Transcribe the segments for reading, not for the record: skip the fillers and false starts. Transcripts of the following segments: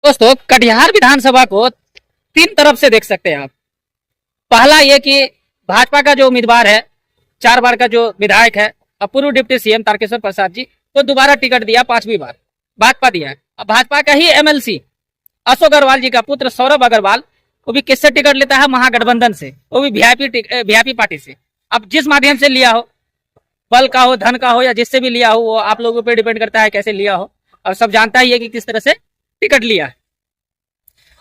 दोस्तों, कटिहार विधानसभा को तीन तरफ से देख सकते हैं आप। पहला ये कि भाजपा का जो उम्मीदवार है, 4 बार का जो विधायक है, पूर्व डिप्टी सीएम तारकेश्वर प्रसाद जी को दोबारा टिकट दिया, 5वीं बार भाजपा दिया है। अब भाजपा का ही एमएलसी अशोक अग्रवाल जी का पुत्र सौरभ अग्रवाल, वो भी किससे टिकट लेता है? महागठबंधन से, वो भी वीआईपी पार्टी से। अब जिस माध्यम से लिया हो, बल का हो, धन का हो, या जिससे भी लिया हो, वो आप लोगों पे डिपेंड करता है कैसे लिया हो। और सब जानता ही है कि किस तरह से टिकट लिया है।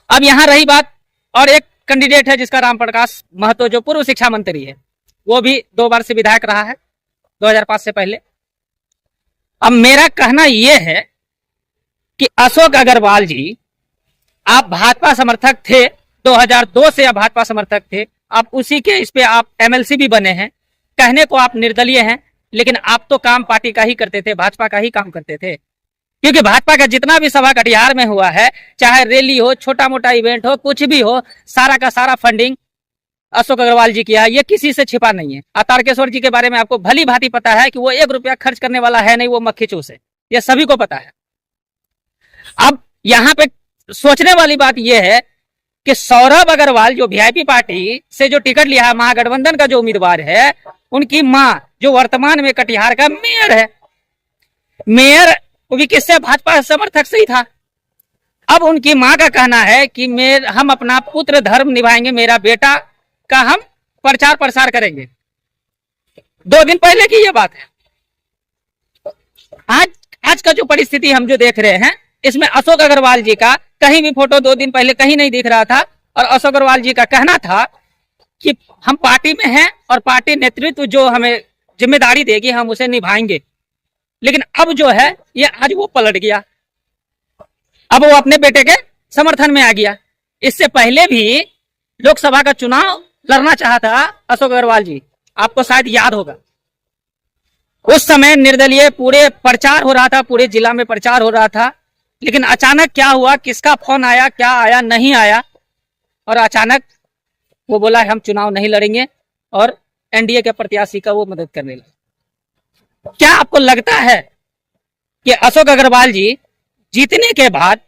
अब यहां रही बात, और एक कैंडिडेट है जिसका राम प्रकाश महतो, जो पूर्व शिक्षा मंत्री है, वो भी 2 बार से विधायक रहा है 2005 से पहले। अब मेरा कहना यह है कि अशोक अग्रवाल जी, आप भाजपा समर्थक थे, 2002 से आप भाजपा समर्थक थे, आप उसी के इस पे आप एमएलसी भी बने हैं। कहने को आप निर्दलीय हैं, लेकिन आप तो काम पार्टी का ही करते थे, भाजपा का ही काम करते थे। क्योंकि भाजपा का जितना भी सभा कटिहार में हुआ है, चाहे रैली हो, छोटा मोटा इवेंट हो, कुछ भी हो, सारा का सारा फंडिंग अशोक अग्रवाल जी किया है। ये किसी से छिपा नहीं है। तारकेश्वर जी के बारे में आपको भली भांति पता है कि वो 1 रुपया खर्च करने वाला है नहीं, वो मक्खी चूस है, ये सभी को पता है। अब यहाँ पे सोचने वाली बात यह है कि सौरभ अग्रवाल जो वीआईपी पार्टी से जो टिकट लिया है, महागठबंधन का जो उम्मीदवार है, उनकी मां जो वर्तमान में कटिहार का मेयर है, मेयर वो भी किससे? भाजपा समर्थक से ही था। अब उनकी मां का कहना है कि हम अपना पुत्र धर्म निभाएंगे, मेरा बेटा का हम प्रचार प्रसार करेंगे। 2 दिन पहले की यह बात है। आज का जो परिस्थिति हम जो देख रहे हैं, इसमें अशोक अग्रवाल जी का कहीं भी फोटो 2 दिन पहले कहीं नहीं दिख रहा था। और अशोक अग्रवाल जी का कहना था कि हम पार्टी में हैं और पार्टी नेतृत्व जो हमें जिम्मेदारी देगी हम उसे निभाएंगे। लेकिन अब जो है ये आज वो पलट गया, अब वो अपने बेटे के समर्थन में आ गया। इससे पहले भी लोकसभा का चुनाव लड़ना चाहता अशोक अग्रवाल जी, आपको शायद याद होगा। उस समय निर्दलीय पूरे प्रचार हो रहा था, पूरे जिला में प्रचार हो रहा था। लेकिन अचानक क्या हुआ, किसका फोन आया, क्या आया, नहीं आया, और अचानक वो बोला हम चुनाव नहीं लड़ेंगे और एनडीए के प्रत्याशी का वो मदद करने लगा। क्या आपको लगता है कि अशोक अग्रवाल जी जीतने के बाद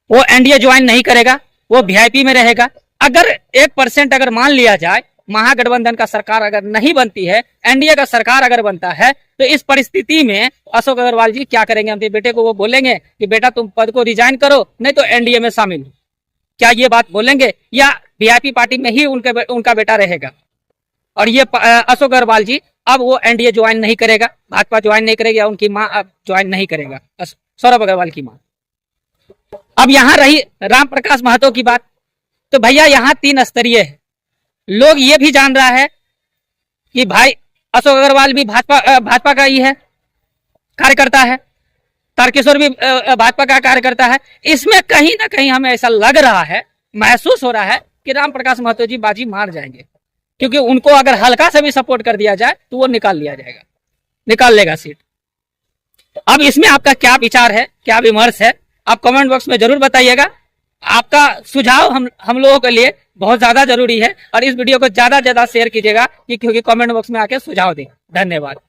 वो एनडीए ज्वाइन नहीं करेगा, वो वीआईपी में रहेगा? अगर 1% अगर मान लिया जाए, महागठबंधन का सरकार अगर नहीं बनती है, एनडीए का सरकार अगर बनता है, तो इस परिस्थिति में अशोक अग्रवाल जी क्या करेंगे? अपने बेटे को वो बोलेंगे कि बेटा तुम पद को रिजाइन करो, नहीं तो एनडीए में शामिल हो। क्या ये बात बोलेंगे, या वीआईपी पार्टी में ही उनका बेटा रहेगा? और ये अशोक अग्रवाल जी अब वो एनडीए ज्वाइन नहीं करेगा, भाजपा ज्वाइन नहीं करेगी, या उनकी मां अब ज्वाइन नहीं करेगा, सौरभ अग्रवाल की मां। अब यहां रही राम प्रकाश महतो की बात, तो भैया यहां 3 स्तरीय है। लोग ये भी जान रहा है कि भाई अशोक अग्रवाल भी भाजपा का ही है, कार्यकर्ता है, तारकेश्वर भी भाजपा का कार्यकर्ता है। इसमें कहीं ना कहीं हमें ऐसा लग रहा है, महसूस हो रहा है कि राम प्रकाश महतो जी बाजी मार जाएंगे, क्योंकि उनको अगर हल्का से भी सपोर्ट कर दिया जाए तो वो निकाल लेगा सीट। अब इसमें आपका क्या विचार है, क्या विमर्श है, आप कमेंट बॉक्स में जरूर बताइएगा। आपका सुझाव हम लोगों के लिए बहुत ज्यादा जरूरी है, और इस वीडियो को ज्यादा शेयर कीजिएगा, क्योंकि कमेंट बॉक्स में आके सुझाव दें। धन्यवाद।